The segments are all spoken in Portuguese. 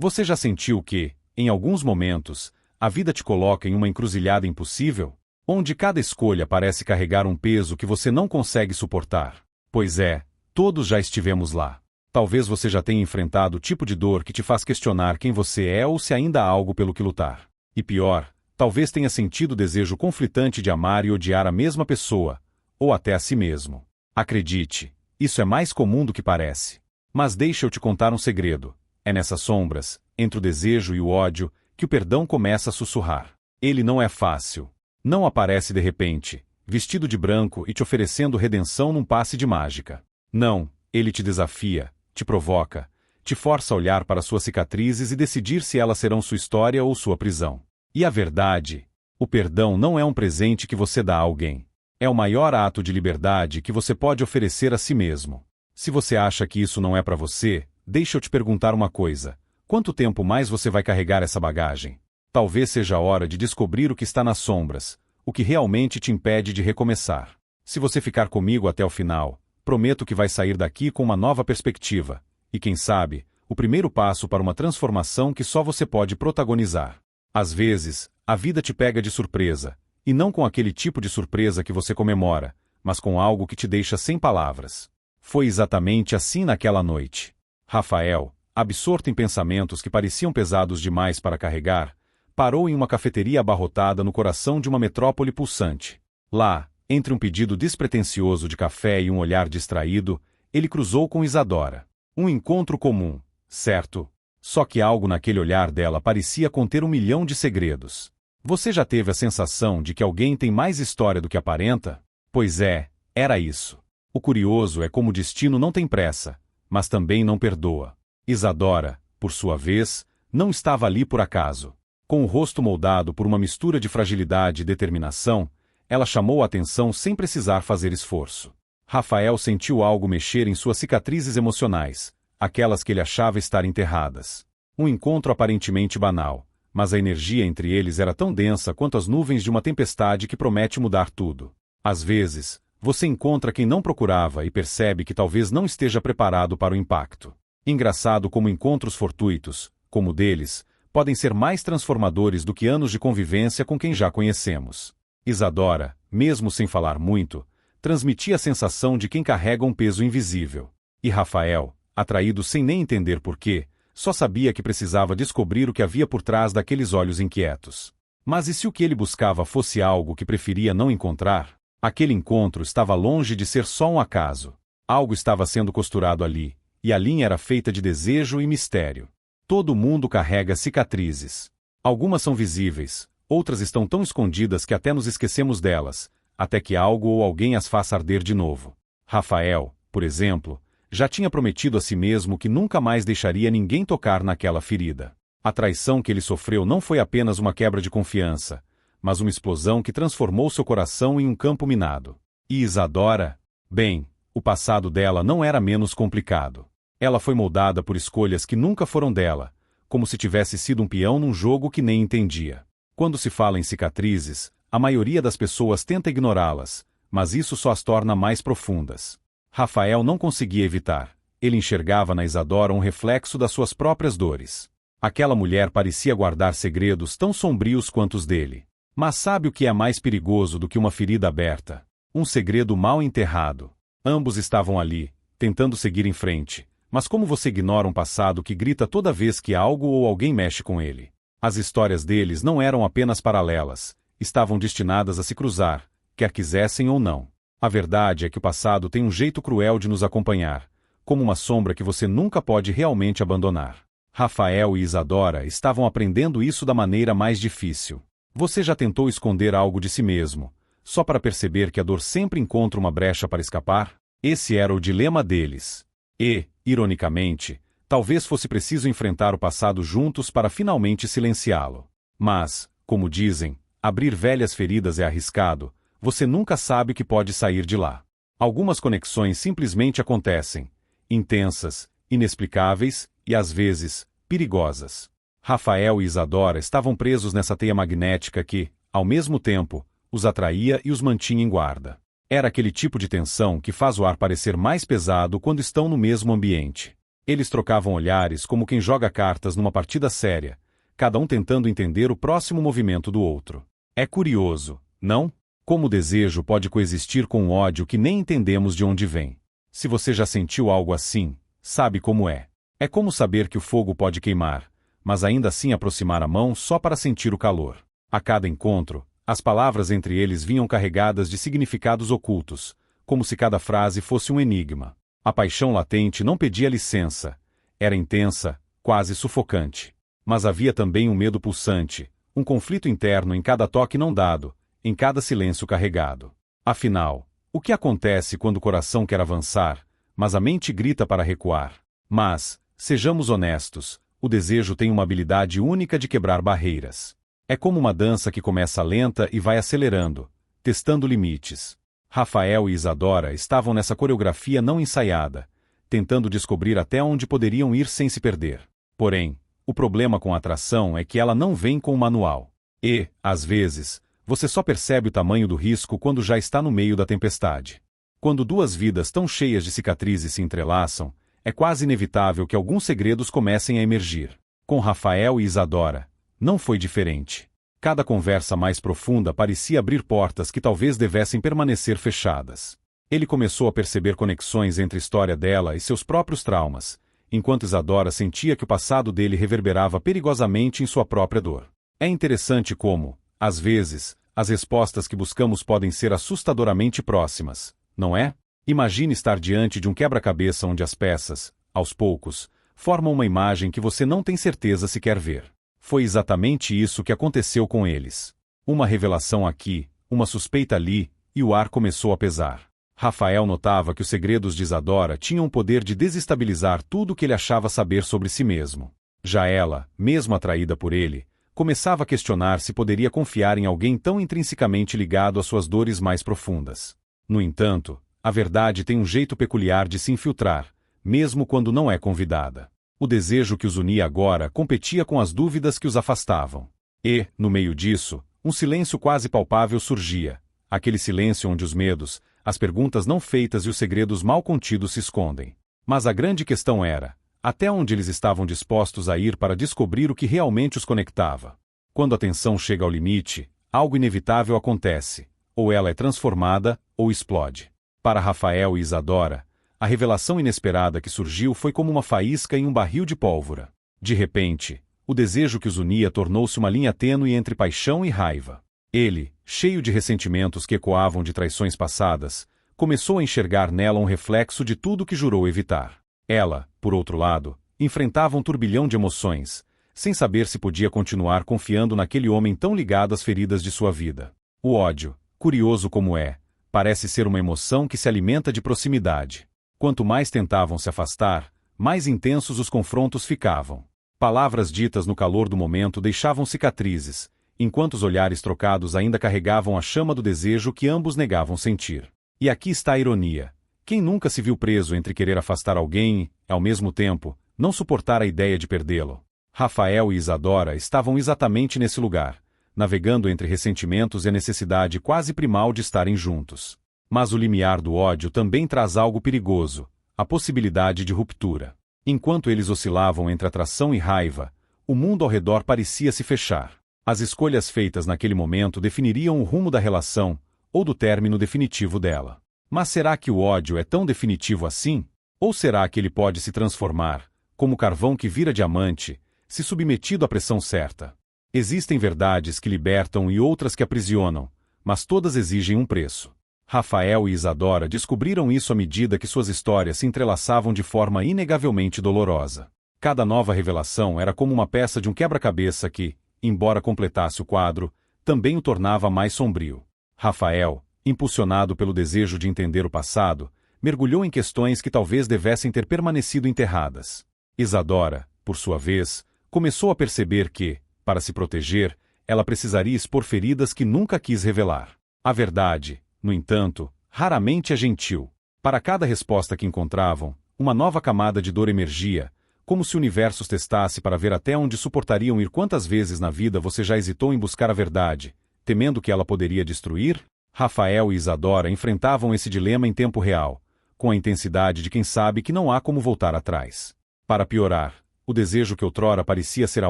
Você já sentiu que, em alguns momentos, a vida te coloca em uma encruzilhada impossível, onde cada escolha parece carregar um peso que você não consegue suportar? Pois é, todos já estivemos lá. Talvez você já tenha enfrentado o tipo de dor que te faz questionar quem você é ou se ainda há algo pelo que lutar. E pior, talvez tenha sentido o desejo conflitante de amar e odiar a mesma pessoa, ou até a si mesmo. Acredite, isso é mais comum do que parece. Mas deixa eu te contar um segredo. É nessas sombras, entre o desejo e o ódio, que o perdão começa a sussurrar. Ele não é fácil. Não aparece de repente, vestido de branco e te oferecendo redenção num passe de mágica. Não, ele te desafia, te provoca, te força a olhar para suas cicatrizes e decidir se elas serão sua história ou sua prisão. E a verdade? O perdão não é um presente que você dá a alguém. É o maior ato de liberdade que você pode oferecer a si mesmo. Se você acha que isso não é para você, deixa eu te perguntar uma coisa. Quanto tempo mais você vai carregar essa bagagem? Talvez seja a hora de descobrir o que está nas sombras, o que realmente te impede de recomeçar. Se você ficar comigo até o final, prometo que vai sair daqui com uma nova perspectiva, e quem sabe, o primeiro passo para uma transformação que só você pode protagonizar. Às vezes, a vida te pega de surpresa, e não com aquele tipo de surpresa que você comemora, mas com algo que te deixa sem palavras. Foi exatamente assim naquela noite. Rafael, absorto em pensamentos que pareciam pesados demais para carregar, parou em uma cafeteria abarrotada no coração de uma metrópole pulsante. Lá, entre um pedido despretensioso de café e um olhar distraído, ele cruzou com Isadora. Um encontro comum, certo? Só que algo naquele olhar dela parecia conter 1.000.000 de segredos. Você já teve a sensação de que alguém tem mais história do que aparenta? Pois é, era isso. O curioso é como o destino não tem pressa, mas também não perdoa. Isadora, por sua vez, não estava ali por acaso. Com o rosto moldado por uma mistura de fragilidade e determinação, ela chamou a atenção sem precisar fazer esforço. Rafael sentiu algo mexer em suas cicatrizes emocionais, aquelas que ele achava estar enterradas. Um encontro aparentemente banal, mas a energia entre eles era tão densa quanto as nuvens de uma tempestade que promete mudar tudo. Às vezes, você encontra quem não procurava e percebe que talvez não esteja preparado para o impacto. Engraçado como encontros fortuitos, como o deles, podem ser mais transformadores do que anos de convivência com quem já conhecemos. Isadora, mesmo sem falar muito, transmitia a sensação de quem carrega um peso invisível. E Rafael, atraído sem nem entender porquê, só sabia que precisava descobrir o que havia por trás daqueles olhos inquietos. Mas e se o que ele buscava fosse algo que preferia não encontrar? Aquele encontro estava longe de ser só um acaso. Algo estava sendo costurado ali, e a linha era feita de desejo e mistério. Todo mundo carrega cicatrizes. Algumas são visíveis, outras estão tão escondidas que até nos esquecemos delas, até que algo ou alguém as faça arder de novo. Rafael, por exemplo, já tinha prometido a si mesmo que nunca mais deixaria ninguém tocar naquela ferida. A traição que ele sofreu não foi apenas uma quebra de confiança, mas uma explosão que transformou seu coração em um campo minado. E Isadora? Bem, o passado dela não era menos complicado. Ela foi moldada por escolhas que nunca foram dela, como se tivesse sido um peão num jogo que nem entendia. Quando se fala em cicatrizes, a maioria das pessoas tenta ignorá-las, mas isso só as torna mais profundas. Rafael não conseguia evitar. Ele enxergava na Isadora um reflexo das suas próprias dores. Aquela mulher parecia guardar segredos tão sombrios quanto os dele. Mas sabe o que é mais perigoso do que uma ferida aberta? Um segredo mal enterrado. Ambos estavam ali, tentando seguir em frente. Mas como você ignora um passado que grita toda vez que algo ou alguém mexe com ele? As histórias deles não eram apenas paralelas, estavam destinadas a se cruzar, quer quisessem ou não. A verdade é que o passado tem um jeito cruel de nos acompanhar, como uma sombra que você nunca pode realmente abandonar. Rafael e Isadora estavam aprendendo isso da maneira mais difícil. Você já tentou esconder algo de si mesmo, só para perceber que a dor sempre encontra uma brecha para escapar? Esse era o dilema deles. E, ironicamente, talvez fosse preciso enfrentar o passado juntos para finalmente silenciá-lo. Mas, como dizem, abrir velhas feridas é arriscado, você nunca sabe o que pode sair de lá. Algumas conexões simplesmente acontecem, intensas, inexplicáveis e, às vezes, perigosas. Rafael e Isadora estavam presos nessa teia magnética que, ao mesmo tempo, os atraía e os mantinha em guarda. Era aquele tipo de tensão que faz o ar parecer mais pesado quando estão no mesmo ambiente. Eles trocavam olhares como quem joga cartas numa partida séria, cada um tentando entender o próximo movimento do outro. É curioso, não? Como o desejo pode coexistir com um ódio que nem entendemos de onde vem. Se você já sentiu algo assim, sabe como é. É como saber que o fogo pode queimar, mas ainda assim aproximar a mão só para sentir o calor. A cada encontro, as palavras entre eles vinham carregadas de significados ocultos, como se cada frase fosse um enigma. A paixão latente não pedia licença. Era intensa, quase sufocante. Mas havia também um medo pulsante, um conflito interno em cada toque não dado, em cada silêncio carregado. Afinal, o que acontece quando o coração quer avançar, mas a mente grita para recuar? Mas, sejamos honestos, o desejo tem uma habilidade única de quebrar barreiras. É como uma dança que começa lenta e vai acelerando, testando limites. Rafael e Isadora estavam nessa coreografia não ensaiada, tentando descobrir até onde poderiam ir sem se perder. Porém, o problema com a atração é que ela não vem com um manual. E, às vezes, você só percebe o tamanho do risco quando já está no meio da tempestade. Quando duas vidas tão cheias de cicatrizes se entrelaçam, é quase inevitável que alguns segredos comecem a emergir. Com Rafael e Isadora, não foi diferente. Cada conversa mais profunda parecia abrir portas que talvez devessem permanecer fechadas. Ele começou a perceber conexões entre a história dela e seus próprios traumas, enquanto Isadora sentia que o passado dele reverberava perigosamente em sua própria dor. É interessante como, às vezes, as respostas que buscamos podem ser assustadoramente próximas, não é? Imagine estar diante de um quebra-cabeça onde as peças, aos poucos, formam uma imagem que você não tem certeza se quer ver. Foi exatamente isso que aconteceu com eles. Uma revelação aqui, uma suspeita ali, e o ar começou a pesar. Rafael notava que os segredos de Isadora tinham o poder de desestabilizar tudo o que ele achava saber sobre si mesmo. Já ela, mesmo atraída por ele, começava a questionar se poderia confiar em alguém tão intrinsecamente ligado às suas dores mais profundas. No entanto, a verdade tem um jeito peculiar de se infiltrar, mesmo quando não é convidada. O desejo que os unia agora competia com as dúvidas que os afastavam. E, no meio disso, um silêncio quase palpável surgia, aquele silêncio onde os medos, as perguntas não feitas e os segredos mal contidos se escondem. Mas a grande questão era, até onde eles estavam dispostos a ir para descobrir o que realmente os conectava. Quando a tensão chega ao limite, algo inevitável acontece, ou ela é transformada, ou explode. Para Rafael e Isadora, a revelação inesperada que surgiu foi como uma faísca em um barril de pólvora. De repente, o desejo que os unia tornou-se uma linha tênue entre paixão e raiva. Ele, cheio de ressentimentos que ecoavam de traições passadas, começou a enxergar nela um reflexo de tudo que jurou evitar. Ela, por outro lado, enfrentava um turbilhão de emoções, sem saber se podia continuar confiando naquele homem tão ligado às feridas de sua vida. O ódio, curioso como é, parece ser uma emoção que se alimenta de proximidade. Quanto mais tentavam se afastar, mais intensos os confrontos ficavam. Palavras ditas no calor do momento deixavam cicatrizes, enquanto os olhares trocados ainda carregavam a chama do desejo que ambos negavam sentir. E aqui está a ironia. Quem nunca se viu preso entre querer afastar alguém e, ao mesmo tempo, não suportar a ideia de perdê-lo? Rafael e Isadora estavam exatamente nesse lugar, navegando entre ressentimentos e a necessidade quase primal de estarem juntos. Mas o limiar do ódio também traz algo perigoso, a possibilidade de ruptura. Enquanto eles oscilavam entre atração e raiva, o mundo ao redor parecia se fechar. As escolhas feitas naquele momento definiriam o rumo da relação, ou do término definitivo dela. Mas será que o ódio é tão definitivo assim? Ou será que ele pode se transformar, como carvão que vira diamante, se submetido à pressão certa? Existem verdades que libertam e outras que aprisionam, mas todas exigem um preço. Rafael e Isadora descobriram isso à medida que suas histórias se entrelaçavam de forma inegavelmente dolorosa. Cada nova revelação era como uma peça de um quebra-cabeça que, embora completasse o quadro, também o tornava mais sombrio. Rafael, impulsionado pelo desejo de entender o passado, mergulhou em questões que talvez devessem ter permanecido enterradas. Isadora, por sua vez, começou a perceber que, para se proteger, ela precisaria expor feridas que nunca quis revelar. A verdade, no entanto, raramente é gentil. Para cada resposta que encontravam, uma nova camada de dor emergia, como se o universo os testasse para ver até onde suportariam ir. Quantas vezes na vida você já hesitou em buscar a verdade, temendo que ela poderia destruir? Rafael e Isadora enfrentavam esse dilema em tempo real, com a intensidade de quem sabe que não há como voltar atrás. Para piorar, o desejo que outrora parecia ser a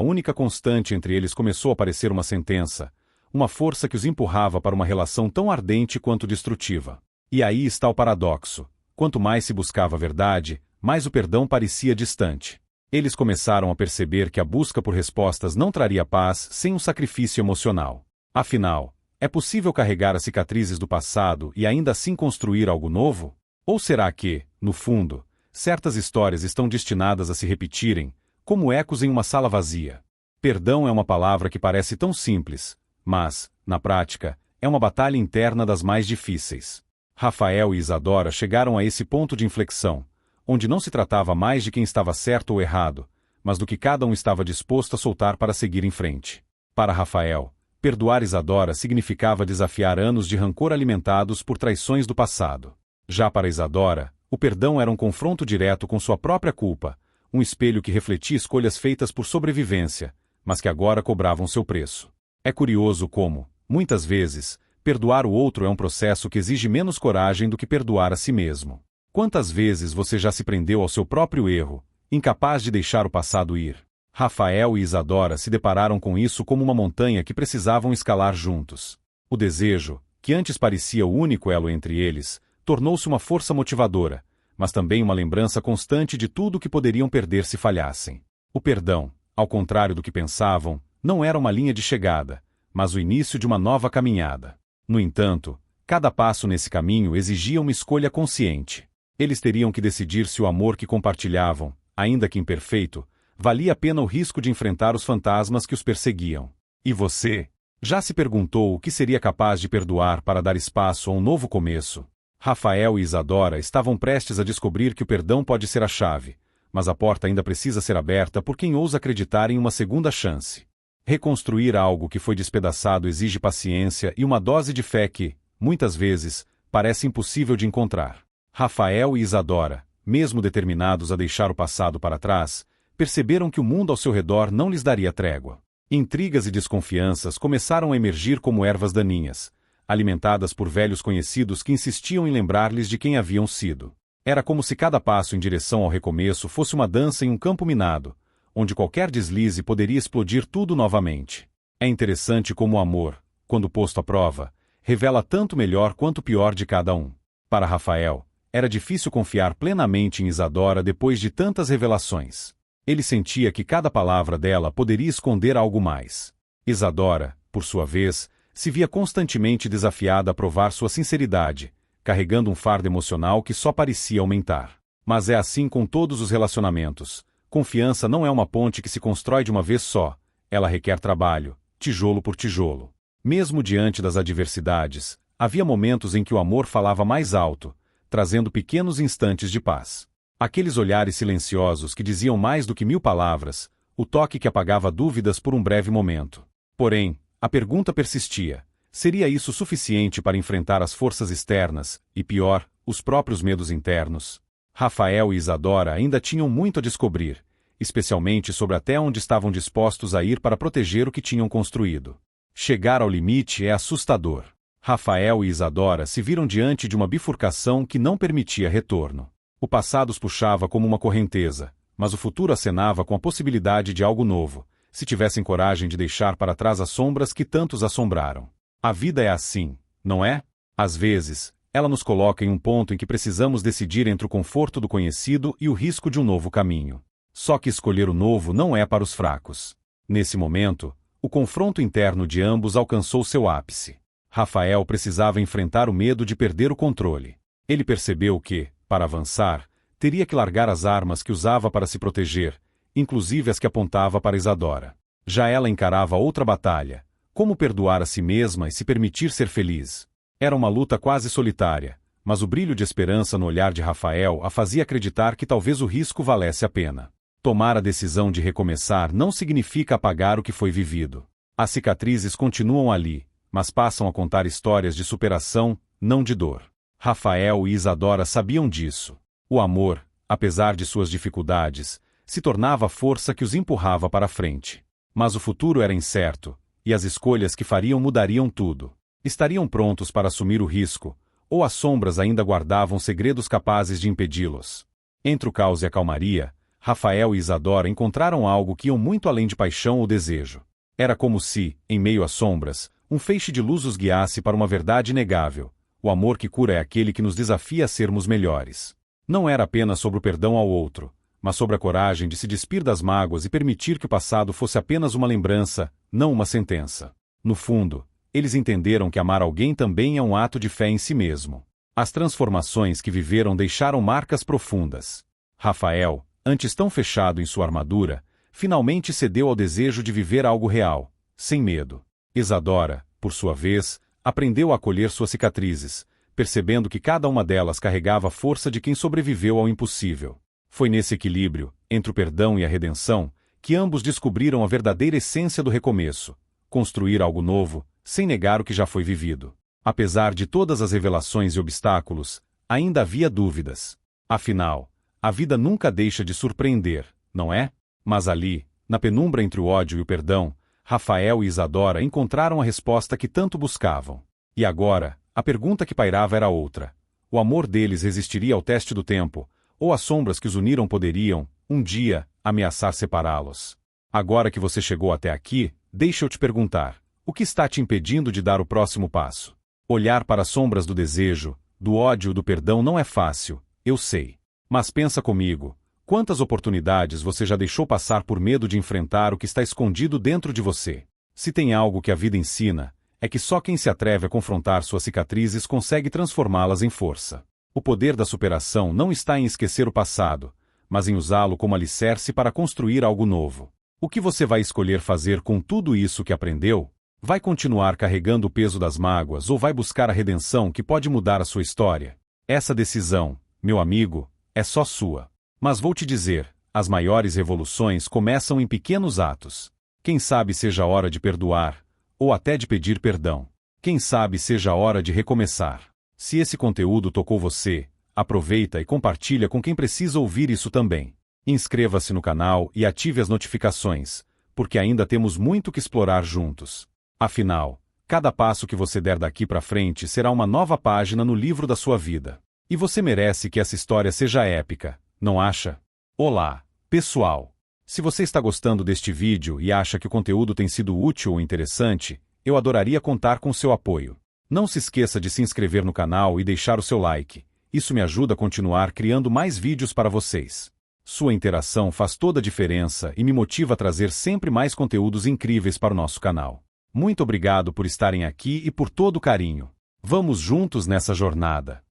única constante entre eles começou a parecer uma sentença, uma força que os empurrava para uma relação tão ardente quanto destrutiva. E aí está o paradoxo. Quanto mais se buscava a verdade, mais o perdão parecia distante. Eles começaram a perceber que a busca por respostas não traria paz sem um sacrifício emocional. Afinal, é possível carregar as cicatrizes do passado e ainda assim construir algo novo? Ou será que, no fundo, certas histórias estão destinadas a se repetirem, como ecos em uma sala vazia? Perdão é uma palavra que parece tão simples, mas, na prática, é uma batalha interna das mais difíceis. Rafael e Isadora chegaram a esse ponto de inflexão, onde não se tratava mais de quem estava certo ou errado, mas do que cada um estava disposto a soltar para seguir em frente. Para Rafael, perdoar Isadora significava desafiar anos de rancor alimentados por traições do passado. Já para Isadora, o perdão era um confronto direto com sua própria culpa, um espelho que refletia escolhas feitas por sobrevivência, mas que agora cobravam seu preço. É curioso como, muitas vezes, perdoar o outro é um processo que exige menos coragem do que perdoar a si mesmo. Quantas vezes você já se prendeu ao seu próprio erro, incapaz de deixar o passado ir? Rafael e Isadora se depararam com isso como uma montanha que precisavam escalar juntos. O desejo, que antes parecia o único elo entre eles, tornou-se uma força motivadora, mas também uma lembrança constante de tudo o que poderiam perder se falhassem. O perdão, ao contrário do que pensavam, não era uma linha de chegada, mas o início de uma nova caminhada. No entanto, cada passo nesse caminho exigia uma escolha consciente. Eles teriam que decidir se o amor que compartilhavam, ainda que imperfeito, valia a pena o risco de enfrentar os fantasmas que os perseguiam. E você? Já se perguntou o que seria capaz de perdoar para dar espaço a um novo começo? Rafael e Isadora estavam prestes a descobrir que o perdão pode ser a chave, mas a porta ainda precisa ser aberta por quem ousa acreditar em uma segunda chance. Reconstruir algo que foi despedaçado exige paciência e uma dose de fé que, muitas vezes, parece impossível de encontrar. Rafael e Isadora, mesmo determinados a deixar o passado para trás, perceberam que o mundo ao seu redor não lhes daria trégua. Intrigas e desconfianças começaram a emergir como ervas daninhas, alimentadas por velhos conhecidos que insistiam em lembrar-lhes de quem haviam sido. Era como se cada passo em direção ao recomeço fosse uma dança em um campo minado, onde qualquer deslize poderia explodir tudo novamente. É interessante como o amor, quando posto à prova, revela tanto melhor quanto o pior de cada um. Para Rafael, era difícil confiar plenamente em Isadora depois de tantas revelações. Ele sentia que cada palavra dela poderia esconder algo mais. Isadora, por sua vez, se via constantemente desafiada a provar sua sinceridade, carregando um fardo emocional que só parecia aumentar. Mas é assim com todos os relacionamentos. Confiança não é uma ponte que se constrói de uma vez só, ela requer trabalho, tijolo por tijolo. Mesmo diante das adversidades, havia momentos em que o amor falava mais alto, trazendo pequenos instantes de paz. Aqueles olhares silenciosos que diziam mais do que 1000 palavras, o toque que apagava dúvidas por um breve momento. Porém, a pergunta persistia: seria isso suficiente para enfrentar as forças externas, e pior, os próprios medos internos? Rafael e Isadora ainda tinham muito a descobrir, especialmente sobre até onde estavam dispostos a ir para proteger o que tinham construído. Chegar ao limite é assustador. Rafael e Isadora se viram diante de uma bifurcação que não permitia retorno. O passado os puxava como uma correnteza, mas o futuro acenava com a possibilidade de algo novo, se tivessem coragem de deixar para trás as sombras que tantos assombraram. A vida é assim, não é? Às vezes, ela nos coloca em um ponto em que precisamos decidir entre o conforto do conhecido e o risco de um novo caminho. Só que escolher o novo não é para os fracos. Nesse momento, o confronto interno de ambos alcançou seu ápice. Rafael precisava enfrentar o medo de perder o controle. Ele percebeu que, para avançar, teria que largar as armas que usava para se proteger, inclusive as que apontava para Isadora. Já ela encarava outra batalha: como perdoar a si mesma e se permitir ser feliz. Era uma luta quase solitária, mas o brilho de esperança no olhar de Rafael a fazia acreditar que talvez o risco valesse a pena. Tomar a decisão de recomeçar não significa apagar o que foi vivido. As cicatrizes continuam ali, mas passam a contar histórias de superação, não de dor. Rafael e Isadora sabiam disso. O amor, apesar de suas dificuldades, se tornava a força que os empurrava para a frente. Mas o futuro era incerto, e as escolhas que fariam mudariam tudo. Estariam prontos para assumir o risco, ou as sombras ainda guardavam segredos capazes de impedi-los? Entre o caos e a calmaria, Rafael e Isadora encontraram algo que iam muito além de paixão ou desejo. Era como se, em meio às sombras, um feixe de luz os guiasse para uma verdade inegável. O amor que cura é aquele que nos desafia a sermos melhores. Não era apenas sobre o perdão ao outro, mas sobre a coragem de se despir das mágoas e permitir que o passado fosse apenas uma lembrança, não uma sentença. No fundo, eles entenderam que amar alguém também é um ato de fé em si mesmo. As transformações que viveram deixaram marcas profundas. Rafael, antes tão fechado em sua armadura, finalmente cedeu ao desejo de viver algo real, sem medo. Isadora, por sua vez, aprendeu a acolher suas cicatrizes, percebendo que cada uma delas carregava a força de quem sobreviveu ao impossível. Foi nesse equilíbrio, entre o perdão e a redenção, que ambos descobriram a verdadeira essência do recomeço: construir algo novo, sem negar o que já foi vivido. Apesar de todas as revelações e obstáculos, ainda havia dúvidas. Afinal, a vida nunca deixa de surpreender, não é? Mas ali, na penumbra entre o ódio e o perdão, Rafael e Isadora encontraram a resposta que tanto buscavam. E agora, a pergunta que pairava era outra. O amor deles resistiria ao teste do tempo, ou as sombras que os uniram poderiam, um dia, ameaçar separá-los? Agora que você chegou até aqui, deixa eu te perguntar: o que está te impedindo de dar o próximo passo? Olhar para as sombras do desejo, do ódio e do perdão não é fácil, eu sei. Mas pensa comigo, quantas oportunidades você já deixou passar por medo de enfrentar o que está escondido dentro de você? Se tem algo que a vida ensina, é que só quem se atreve a confrontar suas cicatrizes consegue transformá-las em força. O poder da superação não está em esquecer o passado, mas em usá-lo como alicerce para construir algo novo. O que você vai escolher fazer com tudo isso que aprendeu? Vai continuar carregando o peso das mágoas ou vai buscar a redenção que pode mudar a sua história? Essa decisão, meu amigo, é só sua. Mas vou te dizer, as maiores revoluções começam em pequenos atos. Quem sabe seja a hora de perdoar, ou até de pedir perdão. Quem sabe seja a hora de recomeçar. Se esse conteúdo tocou você, aproveita e compartilha com quem precisa ouvir isso também. Inscreva-se no canal e ative as notificações, porque ainda temos muito que explorar juntos. Afinal, cada passo que você der daqui para frente será uma nova página no livro da sua vida. E você merece que essa história seja épica, não acha? Olá, pessoal! Se você está gostando deste vídeo e acha que o conteúdo tem sido útil ou interessante, eu adoraria contar com seu apoio. Não se esqueça de se inscrever no canal e deixar o seu like. Isso me ajuda a continuar criando mais vídeos para vocês. Sua interação faz toda a diferença e me motiva a trazer sempre mais conteúdos incríveis para o nosso canal. Muito obrigado por estarem aqui e por todo o carinho. Vamos juntos nessa jornada.